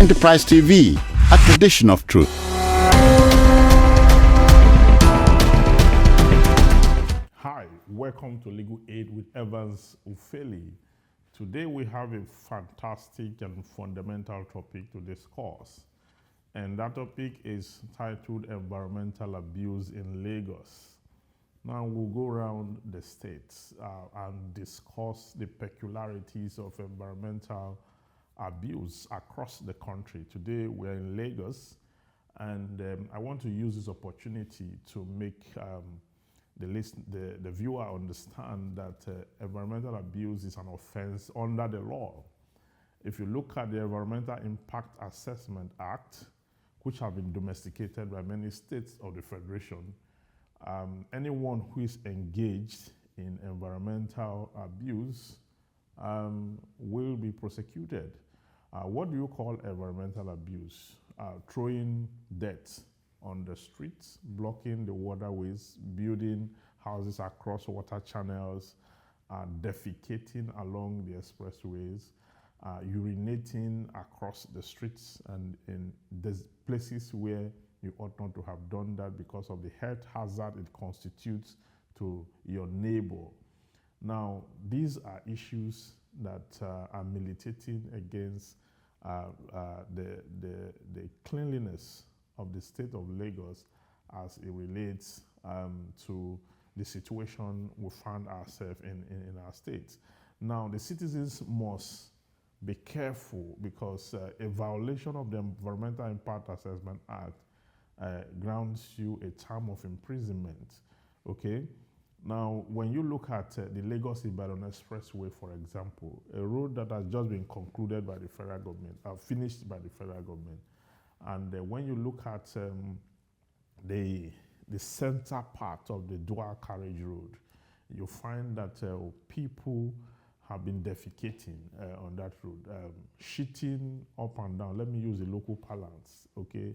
Enterprise TV, a tradition of truth. Hi, welcome to Legal Aid with Evans Ufeli. Today we have a fantastic and fundamental topic to discuss, and that topic is titled Environmental Abuse in Lagos. Now we'll go around the states and discuss the peculiarities of environmental abuse across the country. Today we're in Lagos, and I want to use this opportunity to make the viewer understand that environmental abuse is an offense under the law. If you look at the Environmental Impact Assessment Act, which have been domesticated by many states of the Federation, anyone who is engaged in environmental abuse will be prosecuted. What do you call environmental abuse? Throwing dirt on the streets, blocking the waterways, building houses across water channels, defecating along the expressways, urinating across the streets and in these places where you ought not to have done that because of the health hazard it constitutes to your neighbor. Now, these are issues that are militating against the cleanliness of the state of Lagos as it relates to the situation we find ourselves in our state. Now, the citizens must be careful because a violation of the Environmental Impact Assessment Act grounds you a term of imprisonment, okay? Now, when you look at the Lagos-Ibadan Expressway, for example, a road that has just been concluded by the federal government, finished by the federal government, and when you look at the center part of the dual carriage road, you find that people have been defecating on that road, shitting up and down. Let me use the local parlance, okay?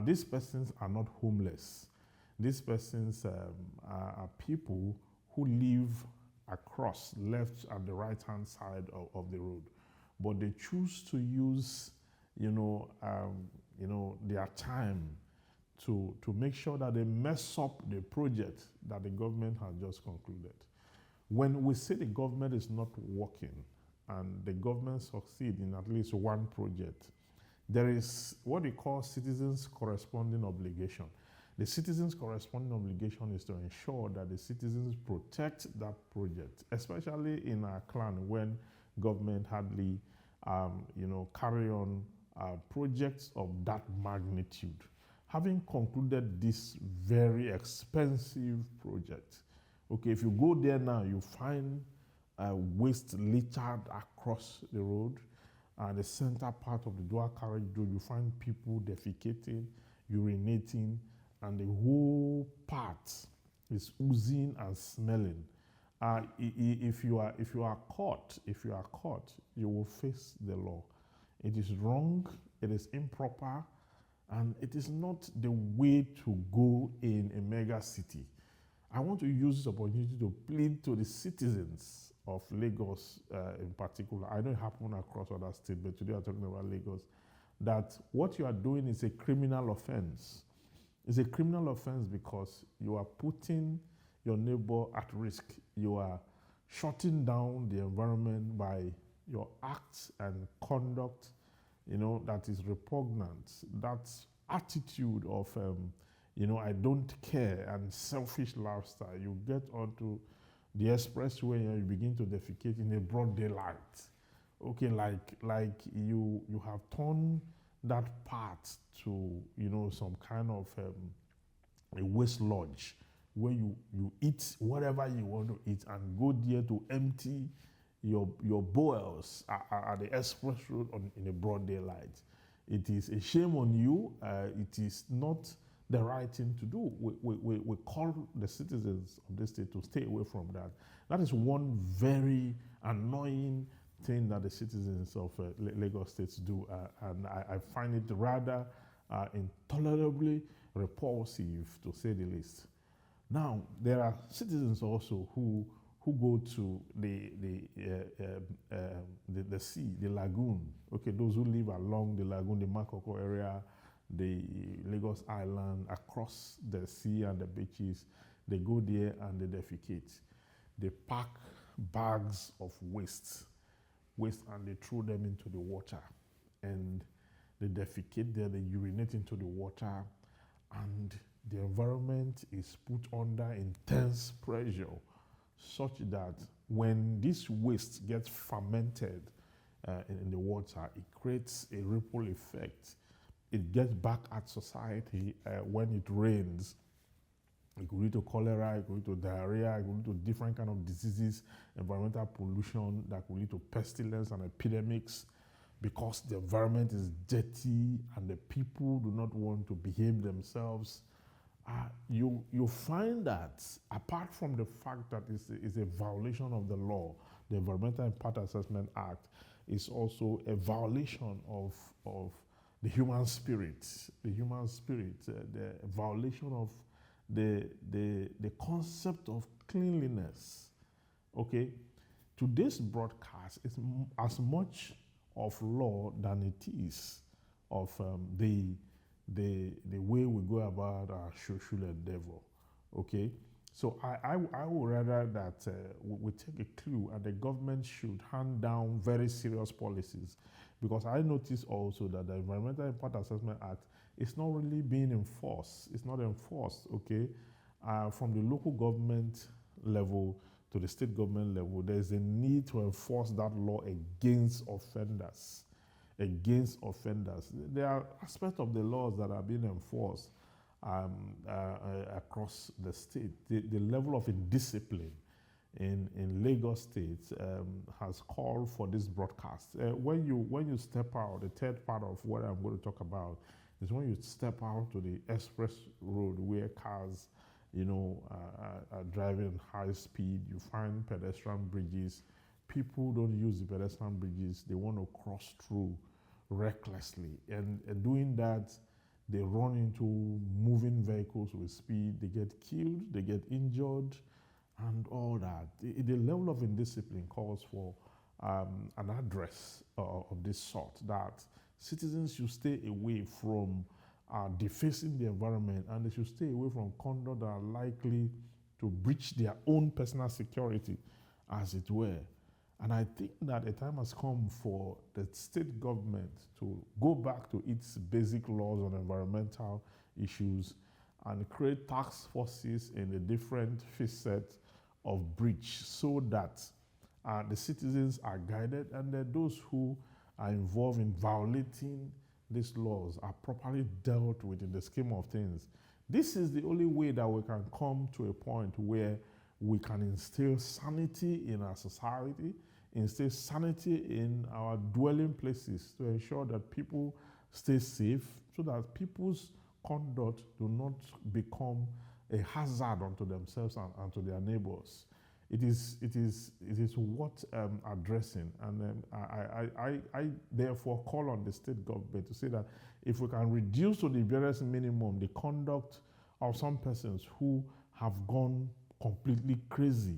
These persons are not homeless. These persons are people who live across left and the right-hand side of the road, but they choose to use, their time to make sure that they mess up the project that the government has just concluded. When we say the government is not working and the government succeeds in at least one project, there is what we call citizens' corresponding obligation. The citizens' corresponding obligation is to ensure that the citizens protect that project, especially in our clan when government hardly, carry on projects of that magnitude. Having concluded this very expensive project, okay, if you go there now, you find waste littered across the road. The center part of the dual carriage road, you find people defecating, urinating, and the whole part is oozing and smelling. If you are caught, you will face the law. It is wrong, it is improper, and it is not the way to go in a mega city. I want to use this opportunity to plead to the citizens of Lagos in particular. I know it happened across other states, but today I'm talking about Lagos, that what you are doing is a criminal offense. It's a criminal offense because you are putting your neighbor at risk. You are shutting down the environment by your acts and conduct, that is repugnant. That attitude of, I don't care and selfish lifestyle. You get onto the expressway and you begin to defecate in a broad daylight. Okay, like you have turned that part to, some kind of a waste lodge where you eat whatever you want to eat and go there to empty your bowels at the express road in a broad daylight. It is a shame on you. It is not the right thing to do. We call the citizens of this state to stay away from that. That is one very annoying thing that the citizens of Lagos State do, and I find it rather intolerably repulsive, to say the least. Now, there are citizens also who who go to the sea, the lagoon. Okay, those who live along the lagoon, the Makoko area, the Lagos Island, across the sea and the beaches, they go there and they defecate. They pack bags of waste, and they throw them into the water. And they defecate there, they urinate into the water, and the environment is put under intense pressure, such that when this waste gets fermented in the water, it creates a ripple effect. It gets back at society when it rains. It could lead to cholera, it could lead to diarrhea, it could lead to different kind of diseases, environmental pollution that could lead to pestilence and epidemics, because the environment is dirty and the people do not want to behave themselves. You find that apart from the fact that it's a violation of the law, the Environmental Impact Assessment Act is also a violation of the human spirit, the violation of the concept of cleanliness. Okay, today's broadcast is as much of law than it is of the way we go about our social endeavor. Okay, so I would rather that we take a clue and the government should hand down very serious policies, because I notice also that the Environmental Impact Assessment Act is not really being enforced. It's not enforced, okay? From the local government level to the state government level, there's a need to enforce that law against offenders. There are aspects of the laws that are being enforced across the state. The level of indiscipline in Lagos State has called for this broadcast. When you step out, the third part of what I'm going to talk about is when you step out to the express road where cars, are driving high speed. You find pedestrian bridges. People don't use the pedestrian bridges. They want to cross through recklessly, and doing that, they run into moving vehicles with speed. They get killed, they get injured, and all that. The level of indiscipline calls for an address of this sort, that citizens should stay away from defacing the environment, and they should stay away from conduct that are likely to breach their own personal security, as it were. And I think that a time has come for the state government to go back to its basic laws on environmental issues and create task forces in the different facets of breach, so that the citizens are guided, and that those who are involved in violating these laws are properly dealt with in the scheme of things. This is the only way that we can come to a point where we can instill sanity in our society, instill sanity in our dwelling places, to ensure that people stay safe, so that people's conduct do not become a hazard unto themselves and to their neighbors. It is worth addressing, and I therefore call on the state government to say that if we can reduce to the barest minimum the conduct of some persons who have gone completely crazy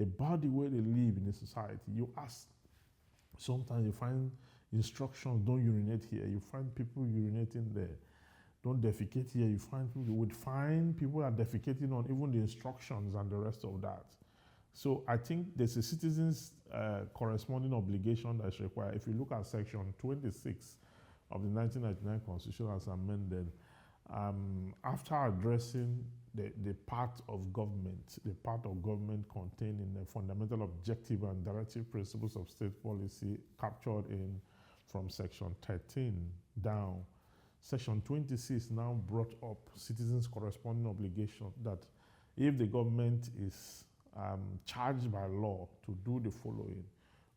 about the way they live in the society. You ask, sometimes you find instructions, don't urinate here. You find people urinating there. Don't defecate here. You would find people are defecating on even the instructions and the rest of that. So I think there's a citizen's corresponding obligation that's required. If you look at section 26 of the 1999 Constitution as amended, after addressing the part of government contained in the fundamental objective and directive principles of state policy captured from section 13 down, section 26 now brought up citizens' corresponding obligation that if the government is charged by law to do the following,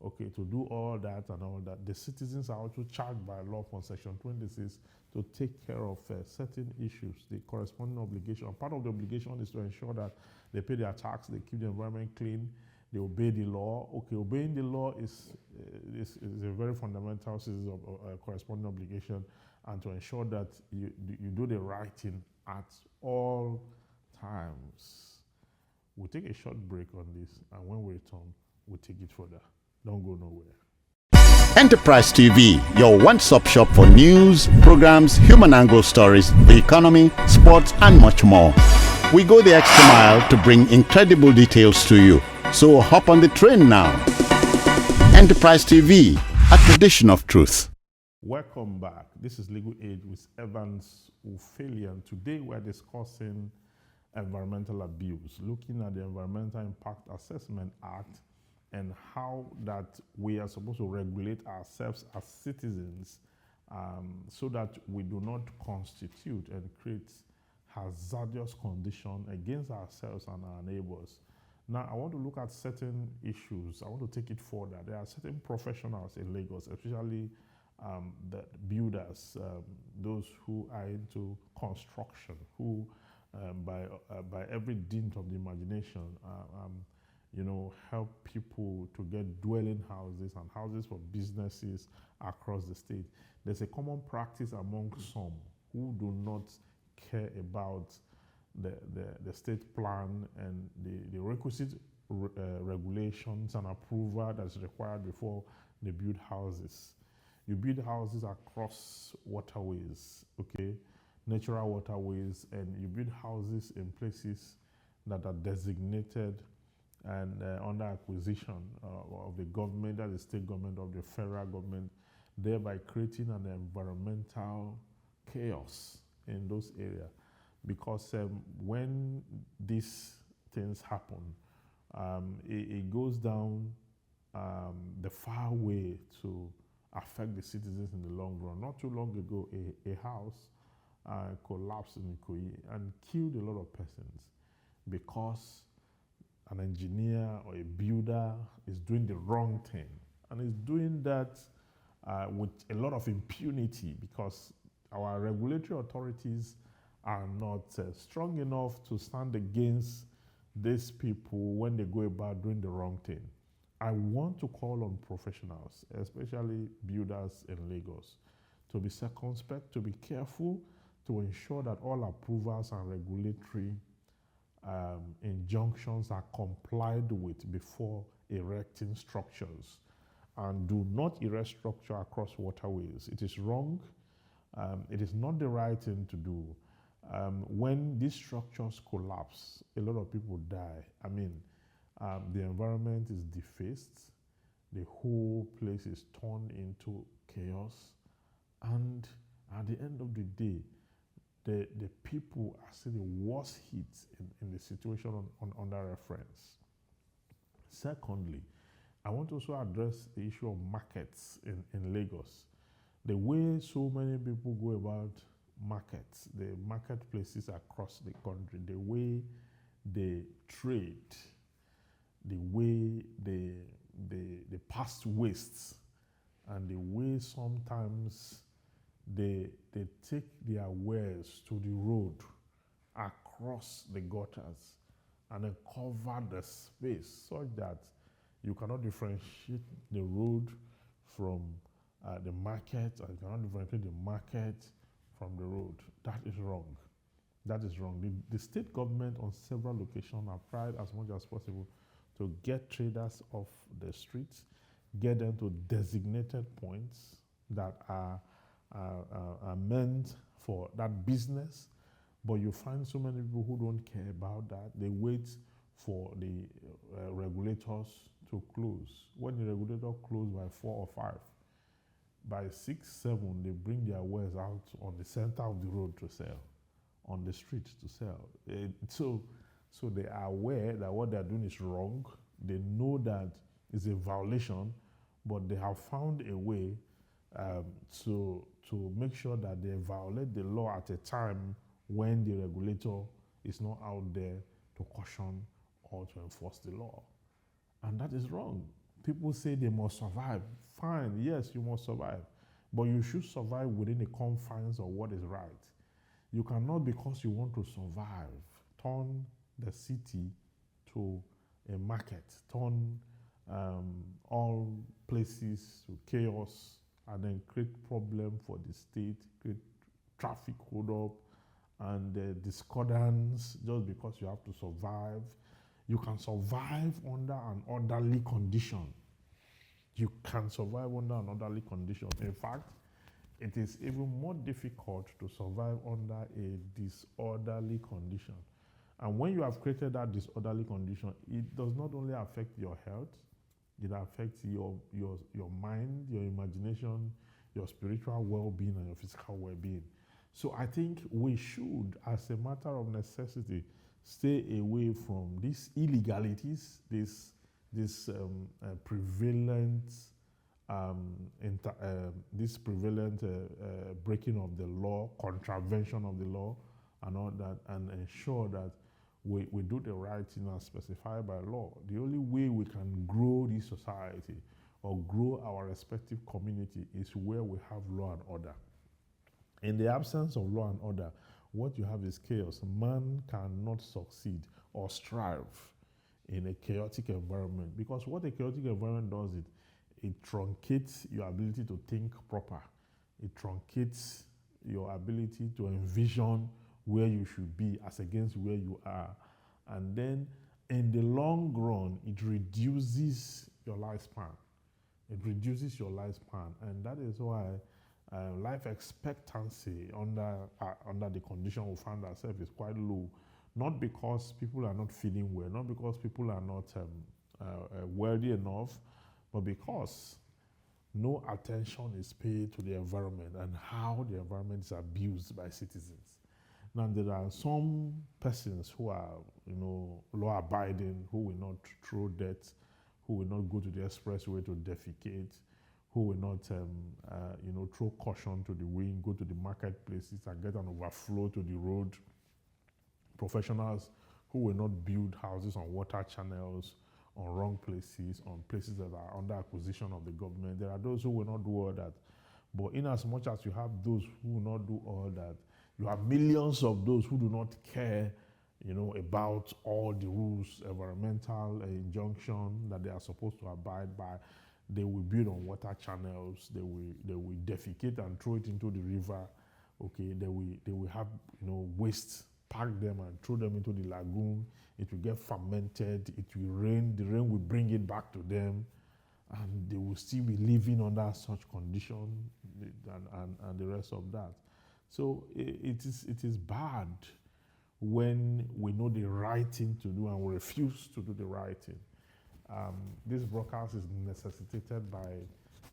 okay, to do all that and all that, the citizens are also charged by law from section 26 to take care of certain issues, the corresponding obligation. Part of the obligation is to ensure that they pay their tax, they keep the environment clean, they obey the law. Okay, obeying the law is a very fundamental corresponding obligation, and to ensure that you do the right thing at all times. We'll take a short break on this, and when we return, we'll take it further. Don't go nowhere. Enterprise TV, your one-stop shop for news, programs, human angle stories, the economy, sports, and much more. We go the extra mile to bring incredible details to you. So hop on the train now. Enterprise TV, a tradition of truth. Welcome back. This is Legal Aid with Evans Uphelian. Today we're discussing environmental abuse, looking at the Environmental Impact Assessment Act and how that we are supposed to regulate ourselves as citizens so that we do not constitute and create hazardous conditions against ourselves and our neighbors. Now, I want to look at certain issues. I want to take it further. There are certain professionals in Lagos, especially the builders, those who are into construction, who by every dint of the imagination, help people to get dwelling houses and houses for businesses across the state. There's a common practice among some who do not care about the state plan and the requisite regulations and approval that's required before they build houses. You build houses across waterways, okay, natural waterways, and you build houses in places that are designated and under acquisition of the government, that is state government, of the federal government, thereby creating an environmental chaos in those areas. Because when these things happen, it goes down the far way to affect the citizens in the long run. Not too long ago, a house collapsed in Ikoyi and killed a lot of persons because an engineer or a builder is doing the wrong thing, and is doing that with a lot of impunity because our regulatory authorities are not strong enough to stand against these people when they go about doing the wrong thing. I want to call on professionals, especially builders in Lagos, to be circumspect, to be careful, to ensure that all approvals and regulatory injunctions are complied with before erecting structures. And do not erect structure across waterways. It is wrong. It is not the right thing to do. When these structures collapse, a lot of people die. I mean, the environment is defaced. The whole place is turned into chaos. And at the end of the day, the people are still the worst hit in the situation under reference. Secondly, I want to also address the issue of markets in Lagos. The way so many people go about markets, the marketplaces across the country, the way they trade, the way they pass wastes, and the way sometimes they take their wares to the road across the gutters and then cover the space such that you cannot differentiate the road from the market, and you cannot differentiate the market from the road. That is wrong. That is wrong. The state government on several locations have tried as much as possible to get traders off the streets, get them to designated points that are meant for that business. But you find so many people who don't care about that. They wait for the regulators to close. When the regulator closes by 4 or 5, by 6, 7, they bring their wares out on the center of the road to sell, on the street to sell. So they are aware that what they're doing is wrong. They know that it's a violation, but they have found a way to make sure that they violate the law at a time when the regulator is not out there to caution or to enforce the law. And that is wrong. People say they must survive. Fine, yes, you must survive. But you should survive within the confines of what is right. You cannot, because you want to survive, turn the city to a market, turn all places to chaos, and then create problem for the state, create traffic hold up and discordance just because you have to survive. You can survive under an orderly condition. You can survive under an orderly condition. In fact, it is even more difficult to survive under a disorderly condition. And when you have created that disorderly condition, it does not only affect your health, it affects your mind, your imagination, your spiritual well-being, and your physical well-being. So I think we should, as a matter of necessity, stay away from these illegalities, this prevalent breaking of the law, contravention of the law, and all that, and ensure that we do the right thing as specified by law. The only way we can grow this society or grow our respective community is where we have law and order. In the absence of law and order, what you have is chaos. Man cannot succeed or strive in a chaotic environment, because what a chaotic environment does, it truncates your ability to think proper. It truncates your ability to envision where you should be as against where you are. And then in the long run, it reduces your lifespan. It reduces your lifespan. And that is why life expectancy under the condition we find ourselves is quite low. Not because people are not feeling well, not because people are not wealthy enough, but because no attention is paid to the environment and how the environment is abused by citizens. Now, there are some persons who are, law-abiding, who will not throw dirt, who will not go to the expressway to defecate, who will not, throw caution to the wind, go to the marketplaces and get an overflow to the road. Professionals who will not build houses on water channels, on wrong places, on places that are under acquisition of the government. There are those who will not do all that. But in as much as you have those who will not do all that, you have millions of those who do not care, about all the rules, environmental injunction that they are supposed to abide by. They will build on water channels. They will defecate and throw it into the river. Okay, they will have waste, pack them and throw them into the lagoon. It will get fermented. It will rain. The rain will bring it back to them, and they will still be living under such condition and the rest of that. So it is bad when we know the right thing to do and we refuse to do the right thing. This broadcast is necessitated by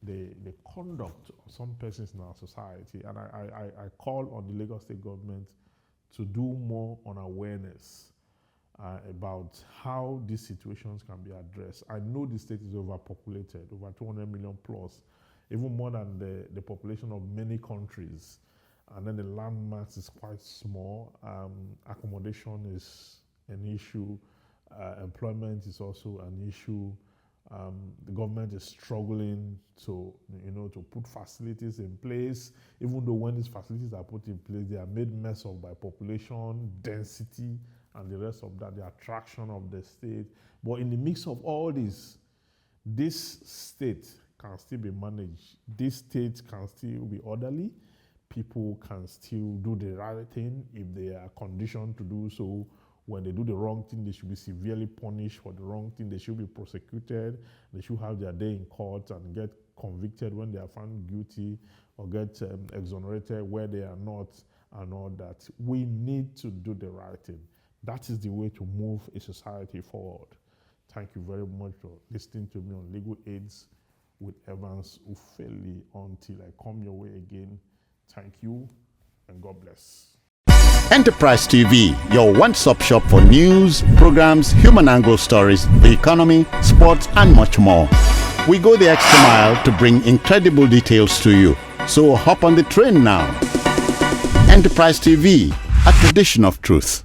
the conduct of some persons in our society, and I call on the Lagos State government to do more on awareness about how these situations can be addressed. I know the state is overpopulated, over 200 million plus, even more than the population of many countries. And then the land mass is quite small. Accommodation is an issue. Employment is also an issue. The government is struggling to put facilities in place, even though when these facilities are put in place, they are made mess of by population, density, and the rest of that, the attraction of the state. But in the mix of all this state can still be managed. This state can still be orderly. People can still do the right thing if they are conditioned to do so. When they do the wrong thing, they should be severely punished for the wrong thing. They should be prosecuted. They should have their day in court and get convicted when they are found guilty, or get exonerated where they are not, and all that. We need to do the right thing. That is the way to move a society forward. Thank you very much for listening to me on Legal Aids with Evans Ufeli. Until I come your way again, thank you and God bless. Enterprise TV, your one-stop shop for news, programs, human angle stories, the economy, sports, and much more. We go the extra mile to bring incredible details to you. So hop on the train now. Enterprise TV, a tradition of truth.